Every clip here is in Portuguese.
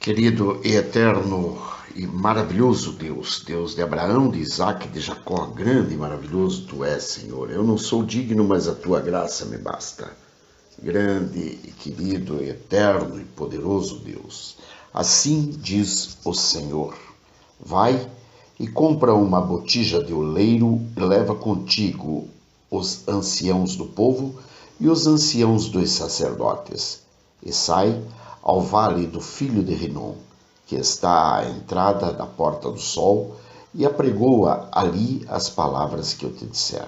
Querido e eterno e maravilhoso Deus, Deus de Abraão, de Isaac, de Jacó, grande e maravilhoso Tu és, Senhor. Eu não sou digno, mas a Tua graça me basta. Grande e querido e eterno e poderoso Deus. Assim diz o Senhor: vai e compra uma botija de oleiro e leva contigo os anciãos do povo e os anciãos dos sacerdotes, e sai ao vale do filho de Rinom, que está à entrada da porta do sol, e apregoa ali as palavras que eu te disser.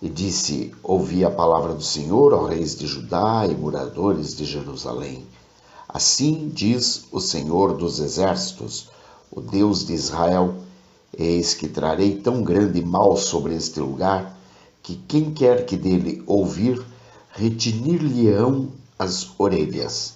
E disse: ouvi a palavra do Senhor, ó reis de Judá e moradores de Jerusalém. Assim diz o Senhor dos exércitos, o Deus de Israel: eis que trarei tão grande mal sobre este lugar, que quem quer que dele ouvir, retinir-lhe-ão as orelhas.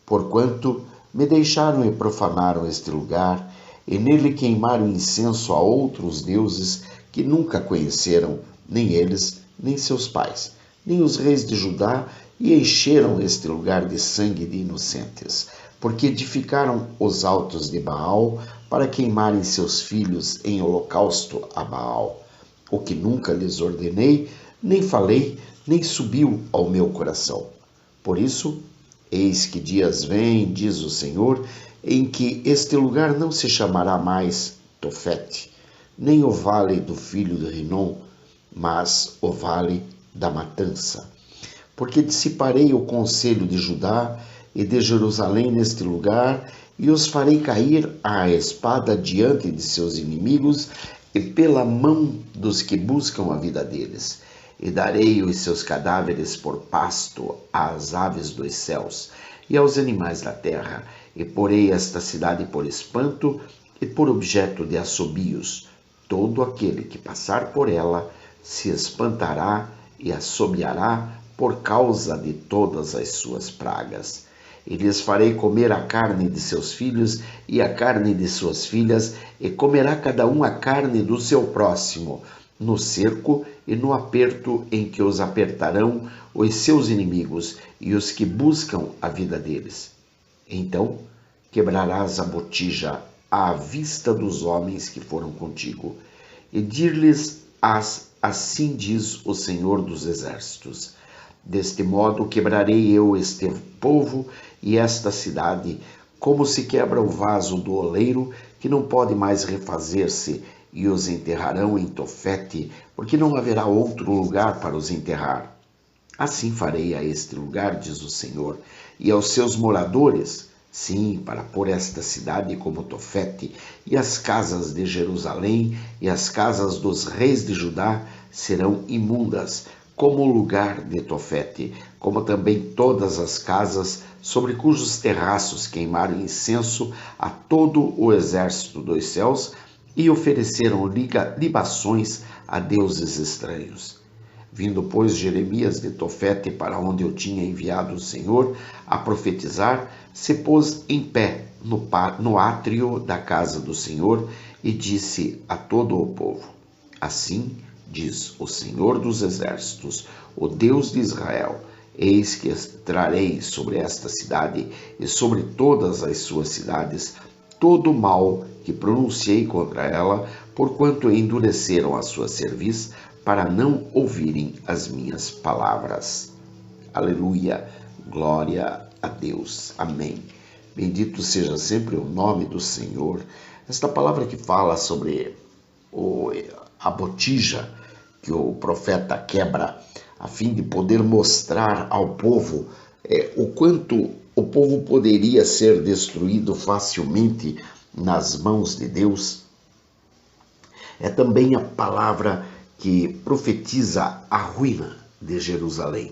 Porquanto me deixaram e profanaram este lugar, e nele queimaram incenso a outros deuses que nunca conheceram, nem eles, nem seus pais, nem os reis de Judá, e encheram este lugar de sangue de inocentes, porque edificaram os altos de Baal para queimarem seus filhos em holocausto a Baal, o que nunca lhes ordenei, nem falei, nem subiu ao meu coração. Por isso, eis que dias vêm, diz o Senhor, em que este lugar não se chamará mais Tofete, nem o vale do filho de Rinom, mas o vale da matança. Porque dissiparei o conselho de Judá e de Jerusalém neste lugar, e os farei cair à espada diante de seus inimigos e pela mão dos que buscam a vida deles. E darei os seus cadáveres por pasto às aves dos céus e aos animais da terra, e porei esta cidade por espanto e por objeto de assobios. Todo aquele que passar por ela se espantará e assobiará por causa de todas as suas pragas. E lhes farei comer a carne de seus filhos e a carne de suas filhas, e comerá cada um a carne do seu próximo, no cerco e no aperto em que os apertarão os seus inimigos e os que buscam a vida deles. Então quebrarás a botija à vista dos homens que foram contigo, e dir-lhes-ás: assim diz o Senhor dos exércitos: deste modo quebrarei eu este povo e esta cidade, como se quebra o vaso do oleiro, que não pode mais refazer-se, e os enterrarão em Tofete, porque não haverá outro lugar para os enterrar. Assim farei a este lugar, diz o Senhor, e aos seus moradores, sim, para pôr esta cidade como Tofete, e as casas de Jerusalém e as casas dos reis de Judá serão imundas, como o lugar de Tofete, como também todas as casas sobre cujos terraços queimaram incenso a todo o exército dos céus, e ofereceram libações a deuses estranhos. Vindo, pois, Jeremias de Tofete para onde eu tinha enviado o Senhor a profetizar, se pôs em pé no átrio da casa do Senhor e disse a todo o povo: assim diz o Senhor dos exércitos, o Deus de Israel: eis que trarei sobre esta cidade e sobre todas as suas cidades todo o mal que pronunciei contra ela, porquanto endureceram a sua cerviz para não ouvirem as minhas palavras. Aleluia, glória a Deus, amém. Bendito seja sempre o nome do Senhor. Esta palavra que fala sobre a botija que o profeta quebra, a fim de poder mostrar ao povo o quanto o povo poderia ser destruído facilmente nas mãos de Deus. É também a palavra que profetiza a ruína de Jerusalém.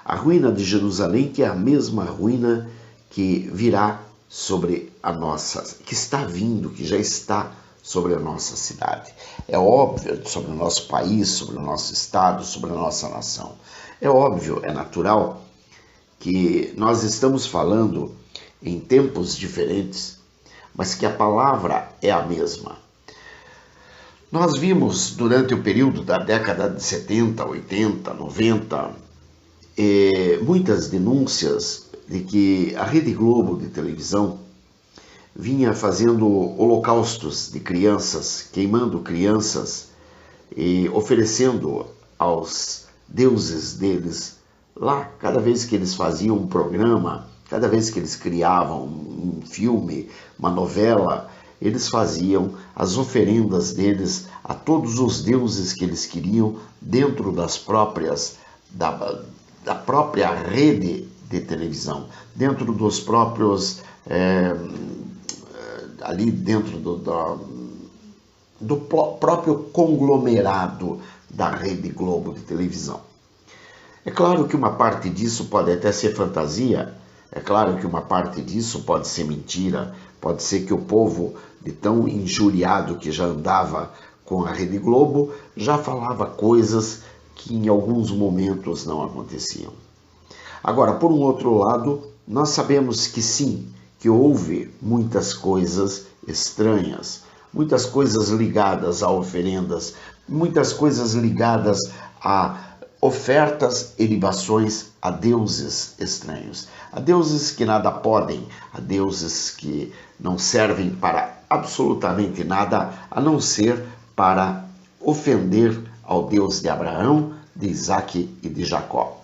A ruína de Jerusalém, que é a mesma ruína que virá sobre a nossa, que está vindo, que já está sobre a nossa cidade. É óbvio, sobre o nosso país, sobre o nosso estado, sobre a nossa nação. É óbvio, é natural que nós estamos falando em tempos diferentes, mas que a palavra é a mesma. Nós vimos durante o período da década de 70, 80, 90, muitas denúncias de que a Rede Globo de televisão vinha fazendo holocaustos de crianças, queimando crianças e oferecendo aos deuses deles lá, cada vez que eles faziam um programa, cada vez que eles criavam um filme, uma novela, eles faziam as oferendas deles a todos os deuses que eles queriam dentro da própria rede de televisão, dentro dos próprios, ali dentro do próprio conglomerado da Rede Globo de televisão. É claro que uma parte disso pode até ser fantasia, é claro que uma parte disso pode ser mentira, pode ser que o povo, de tão injuriado que já andava com a Rede Globo, já falava coisas que em alguns momentos não aconteciam. Agora, por um outro lado, nós sabemos que sim, que houve muitas coisas estranhas, muitas coisas ligadas a oferendas, muitas coisas ligadas a ofertas e libações a deuses estranhos, a deuses que nada podem, a deuses que não servem para absolutamente nada, a não ser para ofender ao Deus de Abraão, de Isaac e de Jacó.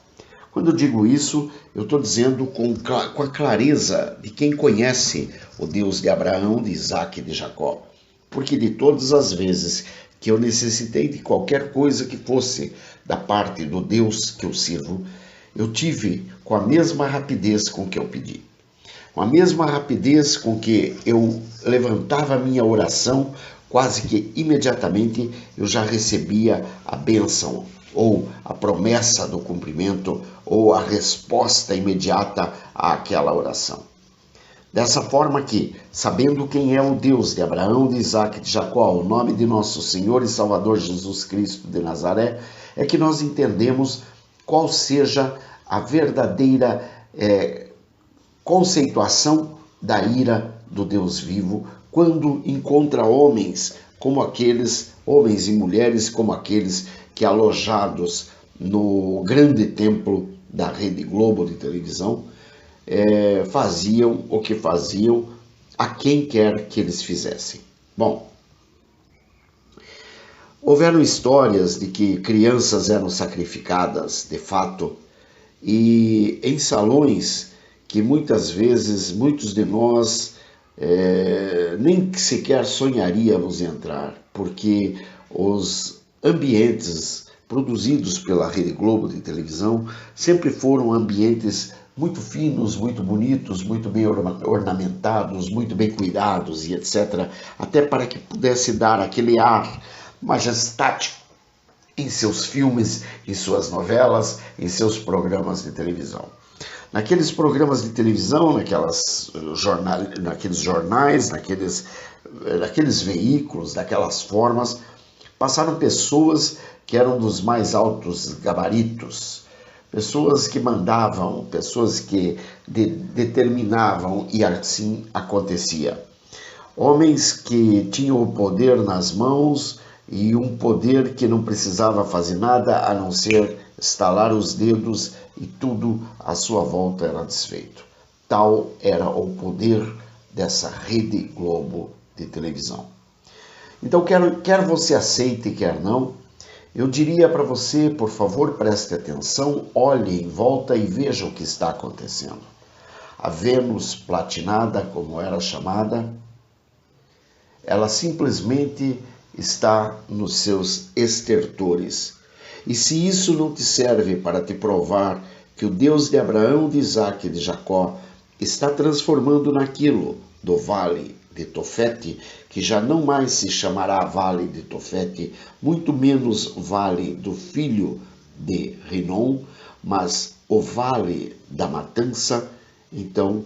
Quando eu digo isso, eu estou dizendo com a clareza de quem conhece o Deus de Abraão, de Isaac e de Jacó. Porque de todas as vezes que eu necessitei de qualquer coisa que fosse da parte do Deus que eu sirvo, eu tive com a mesma rapidez com que eu pedi. Com a mesma rapidez com que eu levantava a minha oração, quase que imediatamente eu já recebia a bênção, ou a promessa do cumprimento, ou a resposta imediata àquela oração. Dessa forma que, sabendo quem é o Deus de Abraão, de Isaac e de Jacó, o nome de nosso Senhor e Salvador Jesus Cristo de Nazaré, é que nós entendemos qual seja a verdadeira conceituação da ira do Deus vivo quando encontra homens como aqueles, homens e mulheres como aqueles que alojados no grande templo da Rede Globo de televisão, faziam o que faziam a quem quer que eles fizessem. Bom, houveram histórias de que crianças eram sacrificadas, de fato, e em salões que muitas vezes muitos de nós nem sequer sonharíamos entrar, porque os ambientes produzidos pela Rede Globo de televisão sempre foram ambientes muito finos, muito bonitos, muito bem ornamentados, muito bem cuidados e etc., até para que pudesse dar aquele ar majestático em seus filmes, em suas novelas, em seus programas de televisão. Naqueles programas de televisão, naqueles jornais, naqueles veículos, daquelas formas, passaram pessoas que eram dos mais altos gabaritos, pessoas que mandavam, pessoas que determinavam, e assim acontecia. Homens que tinham o poder nas mãos e um poder que não precisava fazer nada a não ser estalar os dedos e tudo à sua volta era desfeito. Tal era o poder dessa Rede Globo de televisão. Então, quer você aceite, quer não, eu diria para você, por favor, preste atenção, olhe em volta e veja o que está acontecendo. A Vênus platinada, como era chamada, ela simplesmente está nos seus estertores. E se isso não te serve para te provar que o Deus de Abraão, de Isaac e de Jacó está transformando naquilo do vale de Tofete, que já não mais se chamará Vale de Tofete, muito menos Vale do filho de Rinom, mas o Vale da Matança, então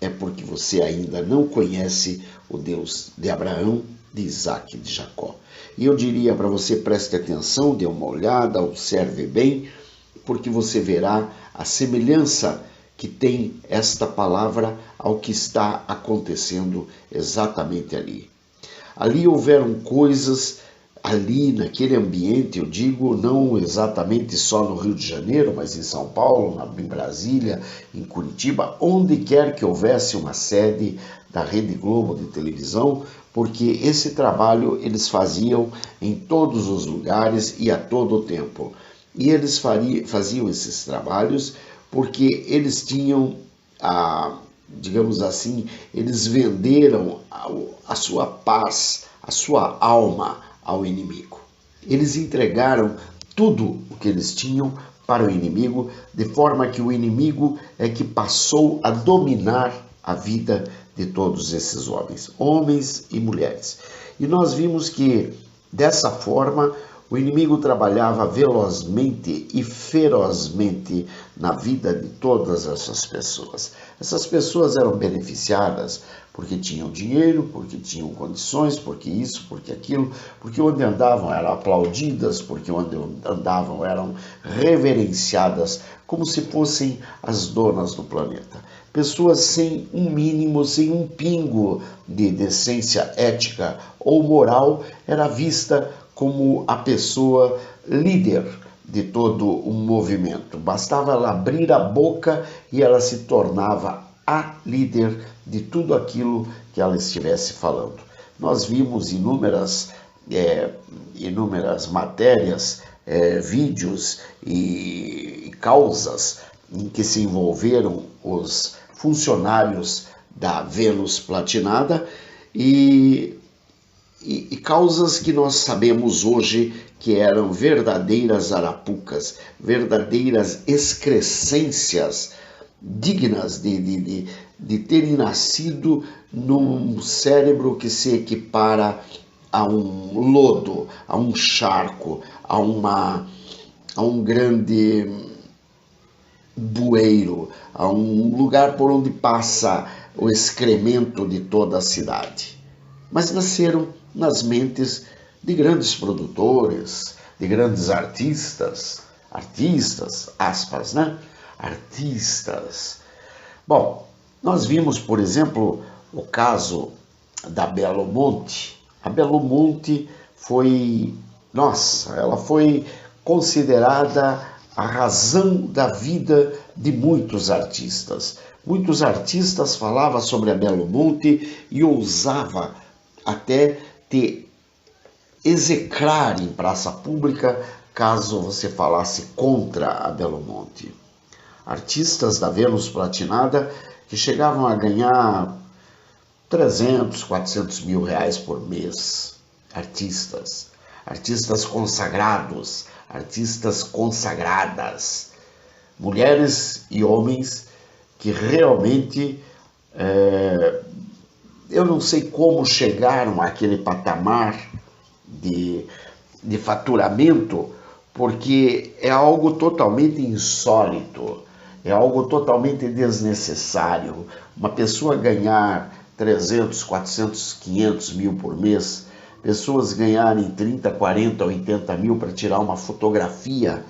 é porque você ainda não conhece o Deus de Abraão, de Isaac e de Jacó. E eu diria para você, preste atenção, dê uma olhada, observe bem, porque você verá a semelhança que tem esta palavra ao que está acontecendo exatamente ali. Ali houveram coisas ali naquele ambiente, eu digo, não exatamente só no Rio de Janeiro, mas em São Paulo, em Brasília, em Curitiba, onde quer que houvesse uma sede da Rede Globo de televisão, porque esse trabalho eles faziam em todos os lugares e a todo tempo. E eles faziam esses trabalhos porque eles tinham digamos assim, eles venderam a sua paz, a sua alma ao inimigo. Eles entregaram tudo o que eles tinham para o inimigo, de forma que o inimigo é que passou a dominar a vida de todos esses homens e mulheres. E nós vimos que, dessa forma, o inimigo trabalhava velozmente e ferozmente na vida de todas essas pessoas. Essas pessoas eram beneficiadas porque tinham dinheiro, porque tinham condições, porque isso, porque aquilo, porque onde andavam eram aplaudidas, porque onde andavam eram reverenciadas, como se fossem as donas do planeta. Pessoas sem um mínimo, sem um pingo de decência ética ou moral, era vista como a pessoa líder de todo o movimento. Bastava ela abrir a boca e ela se tornava a líder de tudo aquilo que ela estivesse falando. Nós vimos inúmeras matérias, vídeos e causas em que se envolveram os funcionários da Vênus Platinada e causas que nós sabemos hoje que eram verdadeiras arapucas, verdadeiras excrescências dignas de terem nascido num cérebro que se equipara a um lodo, a um charco, a um grande bueiro, a um lugar por onde passa o excremento de toda a cidade. Mas nasceram nas mentes de grandes produtores, de grandes artistas, aspas, né? Artistas. Bom, nós vimos, por exemplo, o caso da Belo Monte. A Belo Monte ela foi considerada a razão da vida de muitos artistas. Muitos artistas falavam sobre a Belo Monte e ousavam até te execrar em praça pública caso você falasse contra a Belo Monte. Artistas da Vênus Platinada que chegavam a ganhar 300, 400 mil reais por mês. Artistas consagrados, artistas consagradas, mulheres e homens que realmente eu não sei como chegaram àquele patamar de faturamento, porque é algo totalmente insólito, é algo totalmente desnecessário. Uma pessoa ganhar 300, 400, 500 mil por mês, pessoas ganharem 30, 40, 80 mil para tirar uma fotografia,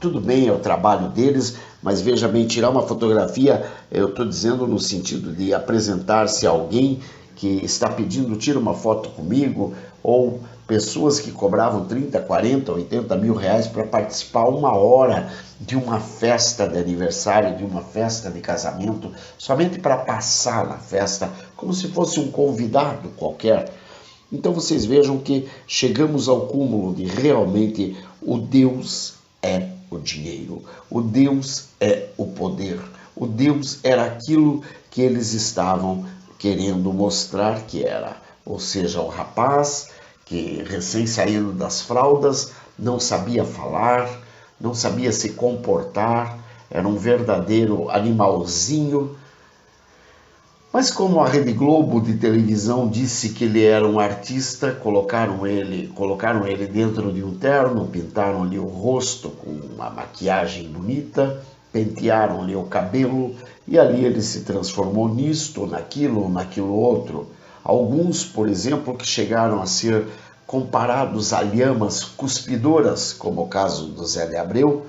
tudo bem, é o trabalho deles, mas veja bem, tirar uma fotografia, eu estou dizendo no sentido de apresentar-se a alguém que está pedindo, tira uma foto comigo, ou pessoas que cobravam 30, 40, 80 mil reais para participar 1 hora de uma festa de aniversário, de uma festa de casamento, somente para passar na festa, como se fosse um convidado qualquer. Então vocês vejam que chegamos ao cúmulo de realmente o Deus é o dinheiro, o Deus é o poder, o Deus era aquilo que eles estavam querendo mostrar que era, ou seja, o rapaz que recém saído das fraldas não sabia falar, não sabia se comportar, era um verdadeiro animalzinho. Mas como a Rede Globo de televisão disse que ele era um artista, colocaram ele dentro de um terno, pintaram-lhe o rosto com uma maquiagem bonita, pentearam-lhe o cabelo e ali ele se transformou nisto, naquilo outro. Alguns, por exemplo, que chegaram a ser comparados a lhamas cuspidoras, como o caso do Zé de Abreu,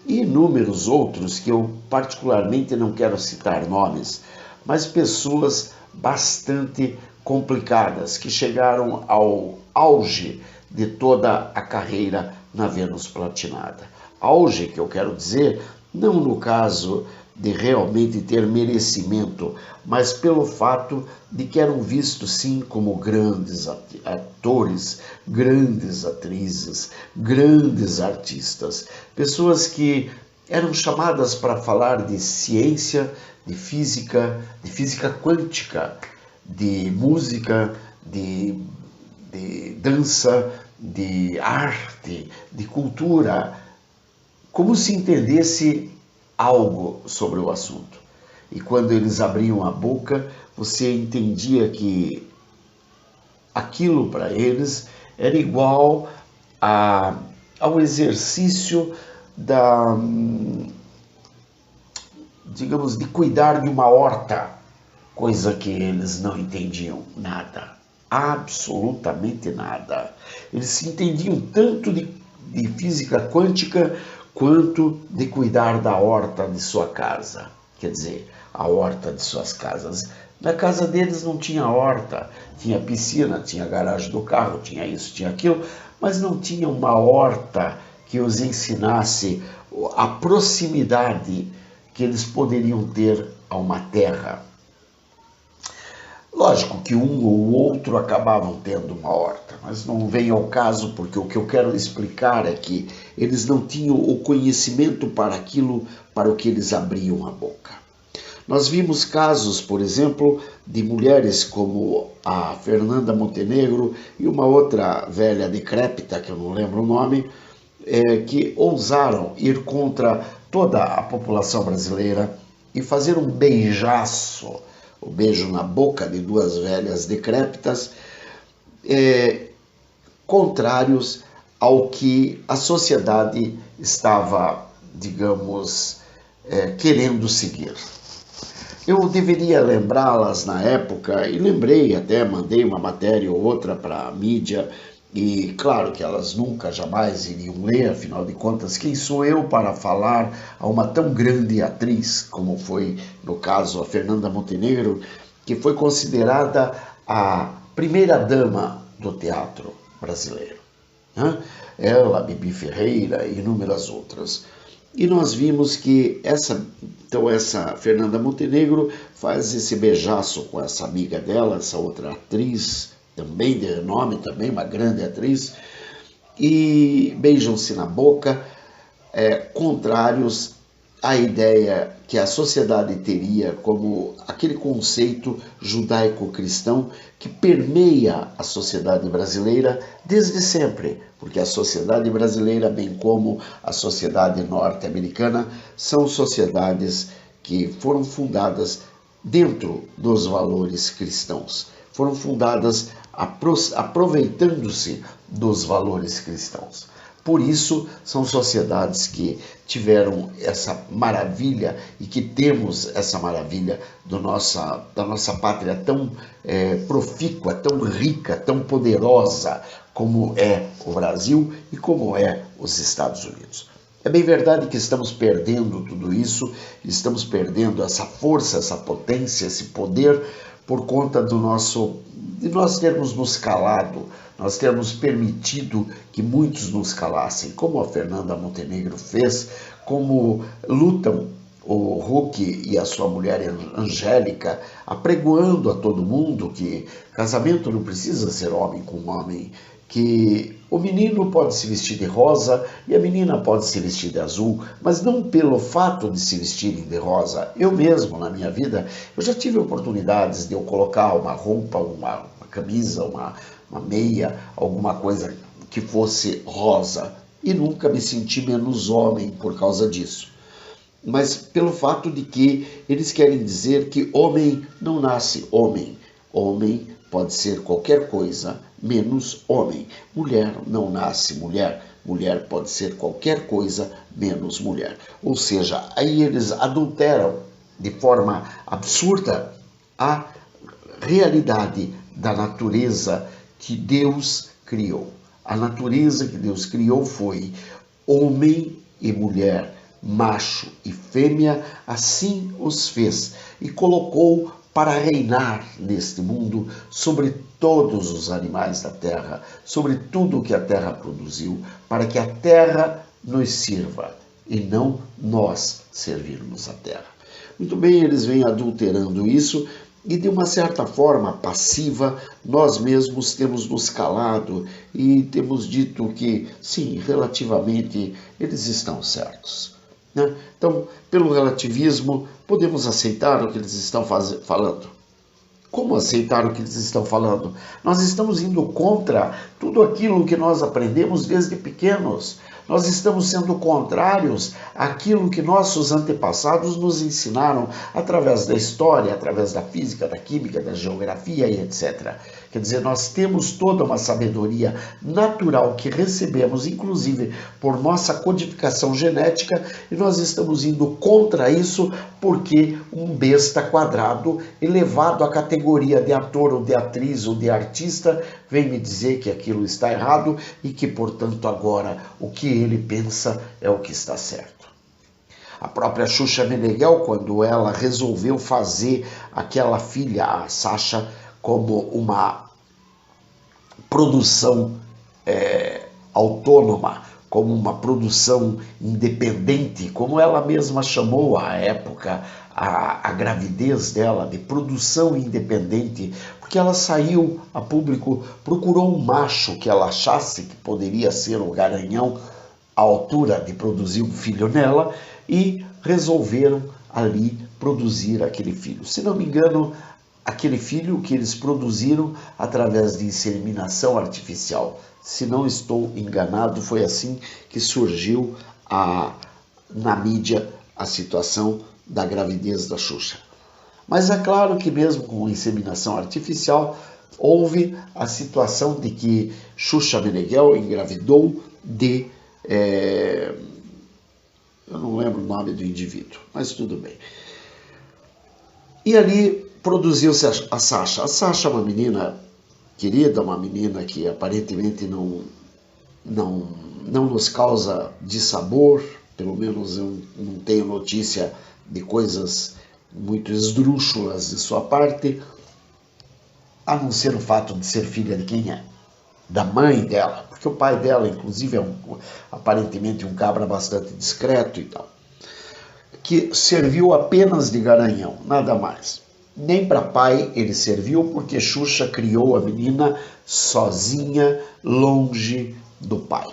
e inúmeros outros que eu particularmente não quero citar nomes, mas pessoas bastante complicadas que chegaram ao auge de toda a carreira na Vênus Platinada. Auge que eu quero dizer, não no caso de realmente ter merecimento, mas pelo fato de que eram vistos sim como grandes atores, grandes atrizes, grandes artistas, pessoas que eram chamadas para falar de ciência, de física quântica, de música, de dança, de arte, de cultura, como se entendesse algo sobre o assunto. E quando eles abriam a boca, você entendia que aquilo para eles era igual ao exercício digamos, de cuidar de uma horta, coisa que eles não entendiam nada, absolutamente nada. Eles entendiam tanto de física quântica quanto de cuidar da horta de sua casa, quer dizer, a horta de suas casas. Na casa deles não tinha horta, tinha piscina, tinha garagem do carro, tinha isso, tinha aquilo, mas não tinha uma horta que os ensinasse a proximidade que eles poderiam ter a uma terra. Lógico que um ou outro acabavam tendo uma horta, mas não vem ao caso, porque o que eu quero explicar é que eles não tinham o conhecimento para aquilo para o que eles abriam a boca. Nós vimos casos, por exemplo, de mulheres como a Fernanda Montenegro e uma outra velha decrépita, que eu não lembro o nome, que ousaram ir contra toda a população brasileira e fazer um beijaço, o beijo na boca de duas velhas decrépitas, contrários ao que a sociedade estava, digamos, querendo seguir. Eu deveria lembrá-las na época, e lembrei até, mandei uma matéria ou outra para a mídia, e claro que elas nunca, jamais iriam ler, afinal de contas, quem sou eu para falar a uma tão grande atriz, como foi, no caso, a Fernanda Montenegro, que foi considerada a primeira dama do teatro brasileiro. Ela, Bibi Ferreira e inúmeras outras. E nós vimos que essa Fernanda Montenegro faz esse beijaço com essa amiga dela, essa outra atriz, também de renome, também uma grande atriz, e beijam-se na boca, contrários à ideia que a sociedade teria como aquele conceito judaico-cristão que permeia a sociedade brasileira desde sempre, porque a sociedade brasileira, bem como a sociedade norte-americana, são sociedades que foram fundadas dentro dos valores cristãos, foram fundadas aproveitando-se dos valores cristãos. Por isso, são sociedades que tiveram essa maravilha e que temos essa maravilha da nossa pátria tão profícua, tão rica, tão poderosa como é o Brasil e como é os Estados Unidos. É bem verdade que estamos perdendo tudo isso, estamos perdendo essa força, essa potência, esse poder por conta de nós termos nos calado, nós termos permitido que muitos nos calassem, como a Fernanda Montenegro fez, como lutam o Huck e a sua mulher Angélica, apregoando a todo mundo que casamento não precisa ser homem com homem, que o menino pode se vestir de rosa e a menina pode se vestir de azul, mas não pelo fato de se vestirem de rosa. Eu mesmo, na minha vida, eu já tive oportunidades de eu colocar uma roupa, uma camisa, uma meia, alguma coisa que fosse rosa, e nunca me senti menos homem por causa disso. Mas pelo fato de que eles querem dizer que homem não nasce homem. Homem pode ser qualquer coisa, menos homem. Mulher não nasce mulher. Mulher pode ser qualquer coisa, menos mulher. Ou seja, aí eles adulteram de forma absurda a realidade da natureza que Deus criou. A natureza que Deus criou foi homem e mulher, macho e fêmea, assim os fez, e colocou para reinar neste mundo sobre todos os animais da terra, sobre tudo o que a terra produziu, para que a terra nos sirva e não nós servirmos a terra. Muito bem, eles vêm adulterando isso e de uma certa forma passiva nós mesmos temos nos calado e temos dito que sim, relativamente eles estão certos. Então, pelo relativismo, podemos aceitar o que eles estão falando. Como aceitar o que eles estão falando? Nós estamos indo contra tudo aquilo que nós aprendemos desde pequenos. Nós estamos sendo contrários àquilo que nossos antepassados nos ensinaram através da história, através da física, da química, da geografia e etc. Quer dizer, nós temos toda uma sabedoria natural que recebemos, inclusive por nossa codificação genética, e nós estamos indo contra isso porque um besta quadrado, elevado à categoria de ator ou de atriz ou de artista, vem me dizer que aquilo está errado e que, portanto, agora o que ele pensa é o que está certo. A própria Xuxa Meneghel, quando ela resolveu fazer aquela filha, a Sasha, como uma produção autônoma, como uma produção independente, como ela mesma chamou à época a gravidez dela, de produção independente, porque ela saiu a público, procurou um macho que ela achasse que poderia ser o garanhão à altura de produzir um filho nela e resolveram ali produzir aquele filho. Se não me engano, aquele filho que eles produziram através de inseminação artificial. Se não estou enganado, foi assim que surgiu na mídia a situação da gravidez da Xuxa. Mas é claro que mesmo com inseminação artificial, houve a situação de que Xuxa Meneghel engravidou de... eu não lembro o nome do indivíduo, mas tudo bem. E ali produziu-se a Sasha. A Sasha é uma menina querida, uma menina que aparentemente não nos causa dissabor, pelo menos eu não tenho notícia de coisas muito esdrúxulas de sua parte, a não ser o fato de ser filha de quem é? Da mãe dela, porque o pai dela, inclusive, é aparentemente um cabra bastante discreto e tal, que serviu apenas de garanhão, nada mais. Nem para pai ele serviu, porque Xuxa criou a menina sozinha, longe do pai.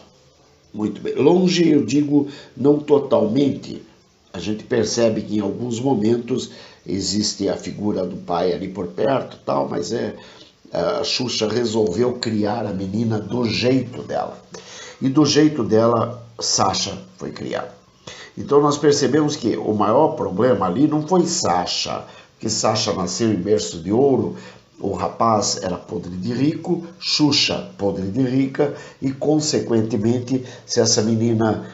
Muito bem. Longe, eu digo, não totalmente. A gente percebe que em alguns momentos existe a figura do pai ali por perto, tal, mas a Xuxa resolveu criar a menina do jeito dela. E do jeito dela, Sasha foi criada. Então nós percebemos que o maior problema ali não foi Sasha, que Sasha nasceu em berço de ouro, o rapaz era podre de rico, Xuxa podre de rica, e consequentemente, se essa menina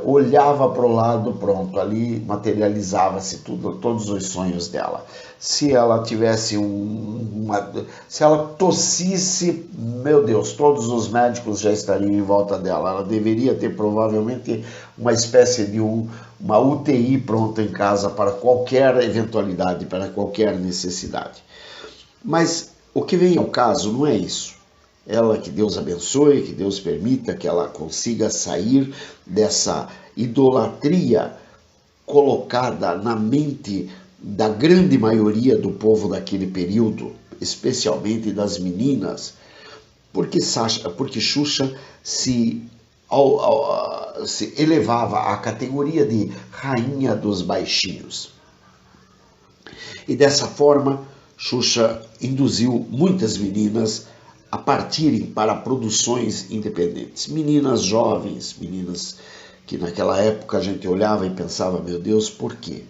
olhava para o lado, pronto, ali materializava-se todos os sonhos dela. Se ela tivesse se ela tossisse, meu Deus, todos os médicos já estariam em volta dela. Ela deveria ter provavelmente uma espécie de uma UTI pronta em casa para qualquer eventualidade, para qualquer necessidade. Mas o que vem ao caso não é isso. Ela, que Deus abençoe, que Deus permita que ela consiga sair dessa idolatria colocada na mente da grande maioria do povo daquele período, especialmente das meninas, porque Xuxa se elevava à categoria de rainha dos baixinhos. E dessa forma, Xuxa induziu muitas meninas a partirem para produções independentes. Meninas jovens, meninas que naquela época a gente olhava e pensava, meu Deus, por quê?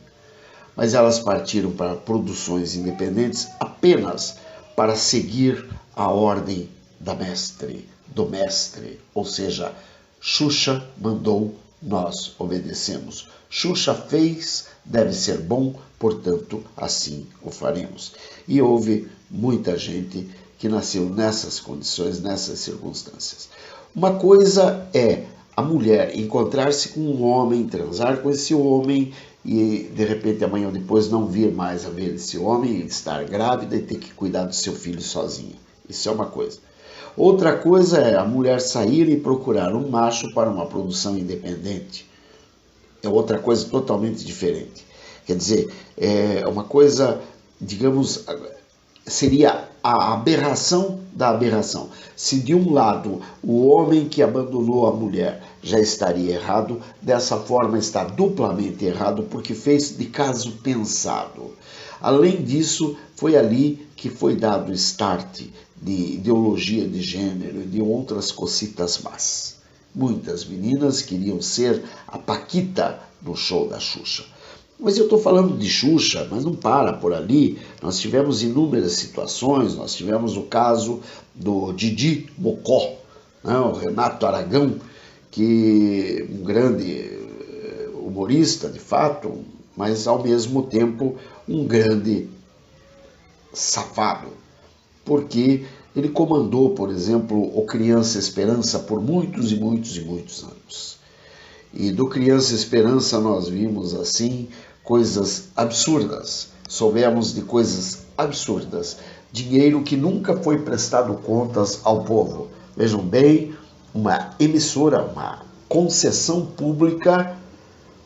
Mas elas partiram para produções independentes apenas para seguir a ordem do mestre, ou seja, Xuxa mandou, nós obedecemos. Xuxa fez, deve ser bom, portanto, assim o faremos. E houve muita gente que nasceu nessas condições, nessas circunstâncias. Uma coisa é a mulher encontrar-se com um homem, transar com esse homem e de repente amanhã ou depois não vir mais a ver esse homem, estar grávida e ter que cuidar do seu filho sozinha. Isso é uma coisa. Outra coisa é a mulher sair e procurar um macho para uma produção independente. É outra coisa totalmente diferente. Quer dizer, é uma coisa, digamos, seria a aberração da aberração. Se de um lado o homem que abandonou a mulher já estaria errado, dessa forma está duplamente errado porque fez de caso pensado. Além disso, foi ali que foi dado o start de ideologia de gênero e de outras cositas más. Muitas meninas queriam ser a Paquita no show da Xuxa. Mas eu estou falando de Xuxa, mas não para por ali. Nós tivemos inúmeras situações, nós tivemos o caso do Didi Mocó, né, o Renato Aragão, que um grande humorista, de fato, mas ao mesmo tempo um grande safado, porque ele comandou, por exemplo, o Criança Esperança por muitos e muitos e muitos anos. E do Criança Esperança nós vimos assim coisas absurdas, soubemos de coisas absurdas, dinheiro que nunca foi prestado contas ao povo. Vejam bem, uma emissora, uma concessão pública,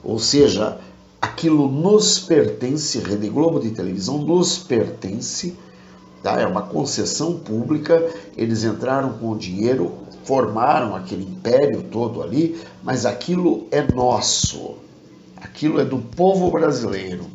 ou seja, aquilo nos pertence, Rede Globo de televisão nos pertence, tá? É uma concessão pública, eles entraram com o dinheiro, formaram aquele império todo ali, mas aquilo é nosso, aquilo é do povo brasileiro.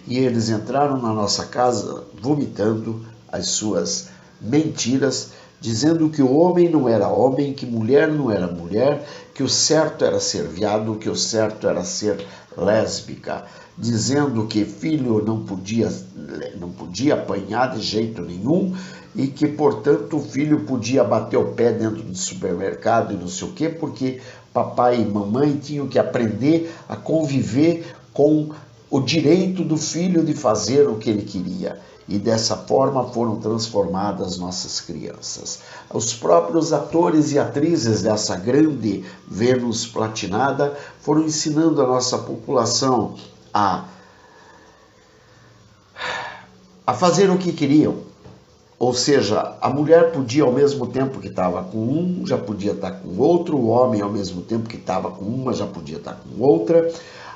E eles entraram na nossa casa vomitando as suas mentiras, dizendo que o homem não era homem, que mulher não era mulher, que o certo era ser viado, que o certo era ser lésbica, dizendo que filho não podia apanhar de jeito nenhum e que, portanto, o filho podia bater o pé dentro do supermercado e não sei o quê, porque papai e mamãe tinham que aprender a conviver com o direito do filho de fazer o que ele queria. E dessa forma foram transformadas nossas crianças. Os próprios atores e atrizes dessa grande Vênus platinada foram ensinando a nossa população a fazer o que queriam. Ou seja, a mulher podia ao mesmo tempo que estava com um, já podia estar com outro, o homem ao mesmo tempo que estava com uma, já podia estar com outra.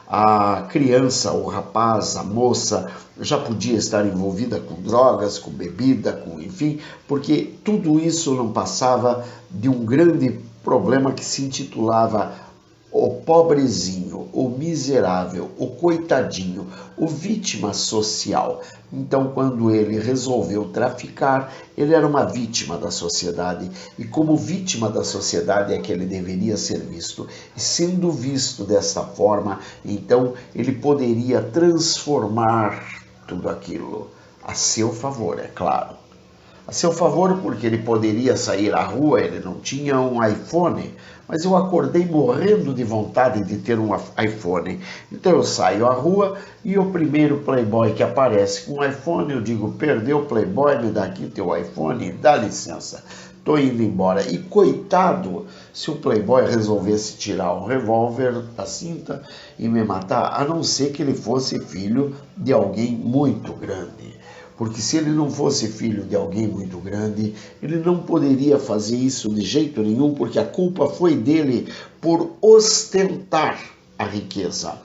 A criança, o rapaz, a moça já podia estar envolvida com drogas, com bebida, com enfim, porque tudo isso não passava de um grande problema que se intitulava o pobrezinho, o miserável, o coitadinho, o vítima social. Então, quando ele resolveu traficar, ele era uma vítima da sociedade, e como vítima da sociedade é que ele deveria ser visto. E sendo visto dessa forma, então ele poderia transformar tudo aquilo a seu favor, é claro. A seu favor, porque ele poderia sair à rua, ele não tinha um iPhone, mas eu acordei morrendo de vontade de ter um iPhone. Então eu saio à rua e o primeiro playboy que aparece com um iPhone, eu digo, perdeu o playboy, me dá aqui teu iPhone, dá licença, tô indo embora. E coitado, se o playboy resolvesse tirar um revólver da cinta e me matar, a não ser que ele fosse filho de alguém muito grande. Porque se ele não fosse filho de alguém muito grande, ele não poderia fazer isso de jeito nenhum, porque a culpa foi dele por ostentar a riqueza.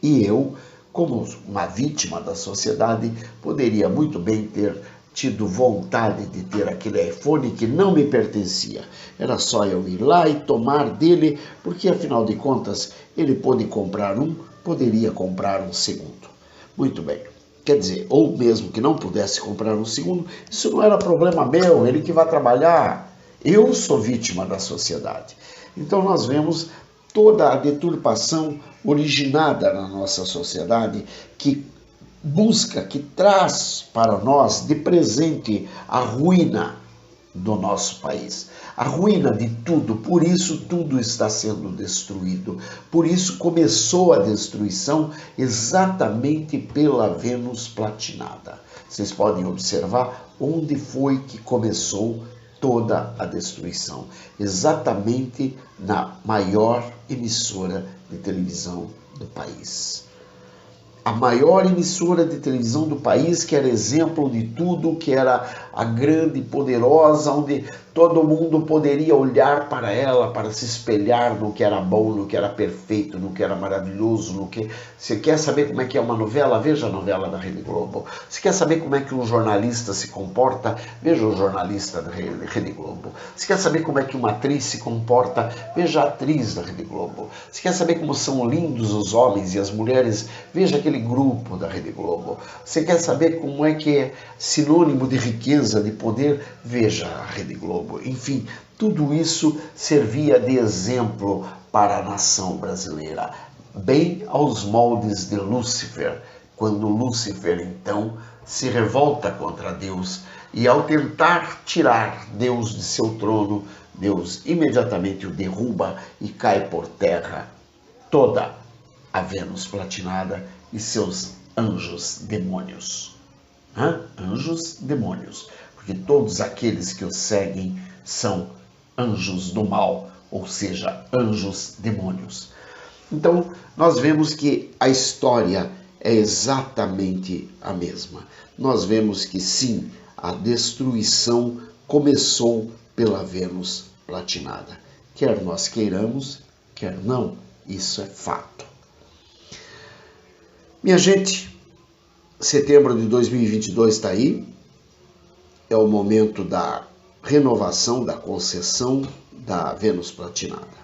E eu, como uma vítima da sociedade, poderia muito bem ter tido vontade de ter aquele iPhone que não me pertencia. Era só eu ir lá e tomar dele, porque afinal de contas, ele pôde comprar um, poderia comprar um segundo. Muito bem. Quer dizer, ou mesmo que não pudesse comprar um segundo, isso não era problema meu, ele que vai trabalhar. Eu sou vítima da sociedade. Então nós vemos toda a deturpação originada na nossa sociedade que busca, que traz para nós de presente a ruína do nosso país, a ruína de tudo. Por isso tudo está sendo destruído, por isso começou a destruição exatamente pela Vênus platinada. Vocês podem observar onde foi que começou toda a destruição, exatamente na maior emissora de televisão do país. a maior emissora de televisão do país, que era exemplo de tudo, que era a grande e poderosa, onde todo mundo poderia olhar para ela, para se espelhar no que era bom, no que era perfeito, no que era maravilhoso, no que... Você quer saber como é que é uma novela? Veja a novela da Rede Globo. Você quer saber como é que um jornalista se comporta? Veja o jornalista da Rede Globo. Você quer saber como é que uma atriz se comporta? Veja a atriz da Rede Globo. Você quer saber como são lindos os homens e as mulheres? Veja aquele grupo da Rede Globo. Você quer saber como é que é sinônimo de riqueza, de poder? Veja a Rede Globo. Enfim, tudo isso servia de exemplo para a nação brasileira, bem aos moldes de Lúcifer, quando Lúcifer então se revolta contra Deus e, ao tentar tirar Deus de seu trono, Deus imediatamente o derruba e cai por terra toda a Vênus platinada e seus anjos demônios. Anjos demônios, porque todos aqueles que o seguem são anjos do mal, ou seja, anjos demônios. Então, nós vemos que a história é exatamente a mesma. Nós vemos que sim, a destruição começou pela Vênus platinada. Quer nós queiramos, quer não, isso é fato. Minha gente, setembro de 2022 está aí, é o momento da renovação, da concessão da Vênus platinada.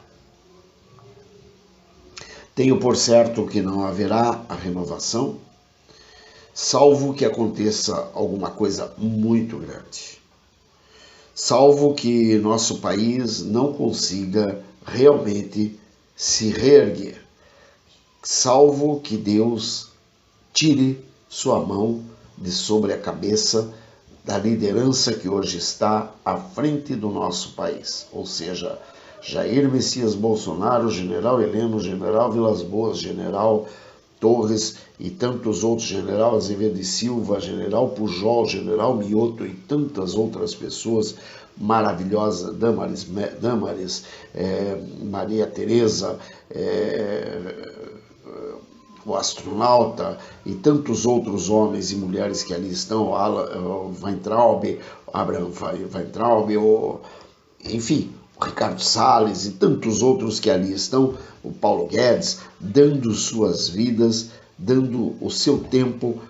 Tenho por certo que não haverá a renovação, salvo que aconteça alguma coisa muito grande. Salvo que nosso país não consiga realmente se reerguer. Salvo que Deus tire sua mão de sobre a cabeça da liderança que hoje está à frente do nosso país, ou seja, Jair Messias Bolsonaro, General Heleno, General Vilas Boas, General Torres e tantos outros, General Azevedo e Silva, General Pujol, General Mioto e tantas outras pessoas maravilhosas, Damares, Maria Tereza, o astronauta e tantos outros homens e mulheres que ali estão, Weintraub, Abraham Weintraub, enfim, o Ricardo Salles e tantos outros que ali estão, o Paulo Guedes, dando suas vidas, dando o seu tempo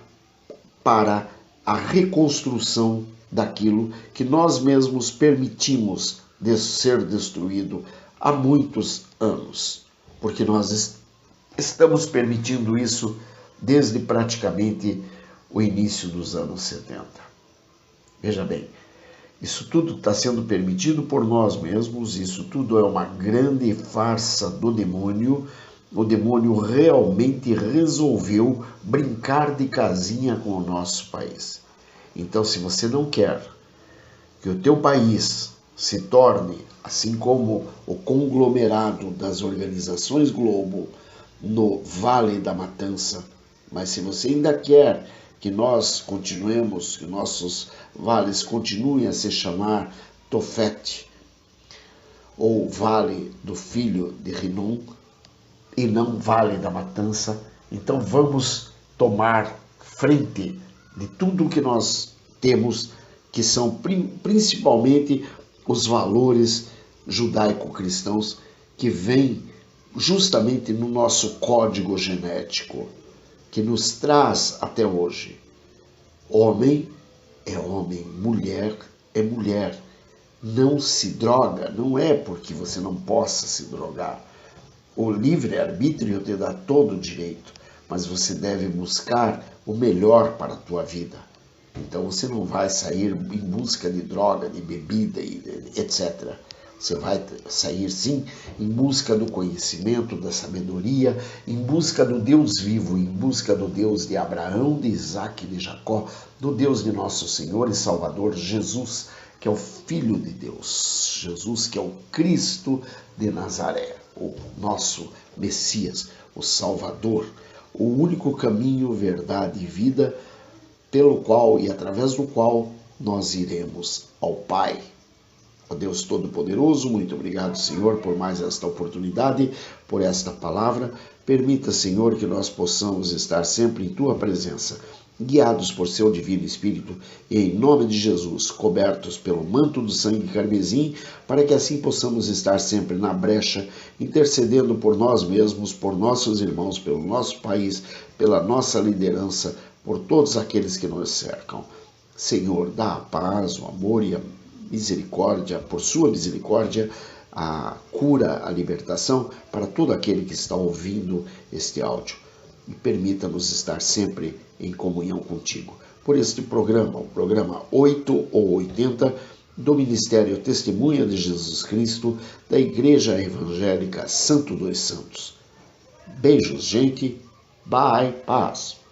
para a reconstrução daquilo que nós mesmos permitimos ser destruído há muitos anos, porque nós estamos permitindo isso desde praticamente o início dos anos 70. Veja bem, isso tudo está sendo permitido por nós mesmos, isso tudo é uma grande farsa do demônio. O demônio realmente resolveu brincar de casinha com o nosso país. Então, se você não quer que o teu país se torne, assim como o conglomerado das organizações Globo, no Vale da Matança, mas se você ainda quer que nós continuemos, que nossos vales continuem a se chamar Tofete, ou Vale do Filho de Rinom, e não Vale da Matança, então vamos tomar frente de tudo que nós temos, que são principalmente os valores judaico-cristãos que vêm justamente no nosso código genético, que nos traz até hoje. Homem é homem, mulher é mulher. Não se droga, não é porque você não possa se drogar. O livre-arbítrio te dá todo o direito, mas você deve buscar o melhor para a tua vida. Então você não vai sair em busca de droga, de bebida, etc. Você vai sair, sim, em busca do conhecimento, da sabedoria, em busca do Deus vivo, em busca do Deus de Abraão, de Isaac e de Jacó, do Deus de nosso Senhor e Salvador Jesus, que é o Filho de Deus, Jesus, que é o Cristo de Nazaré, o nosso Messias, o Salvador, o único caminho, verdade e vida, pelo qual e através do qual nós iremos ao Pai. Ó Deus Todo-Poderoso, muito obrigado, Senhor, por mais esta oportunidade, por esta palavra. Permita, Senhor, que nós possamos estar sempre em Tua presença, guiados por Seu Divino Espírito, e em nome de Jesus, cobertos pelo manto do sangue carmesim, para que assim possamos estar sempre na brecha, intercedendo por nós mesmos, por nossos irmãos, pelo nosso país, pela nossa liderança, por todos aqueles que nos cercam. Senhor, dá a paz, o amor e a misericórdia, por sua misericórdia, a cura, a libertação para todo aquele que está ouvindo este áudio. E permita-nos estar sempre em comunhão contigo. Por este programa, o programa 8 ou 80 do Ministério Testemunha de Jesus Cristo, da Igreja Evangélica Santo dos Santos. Beijos, gente. Bye, paz.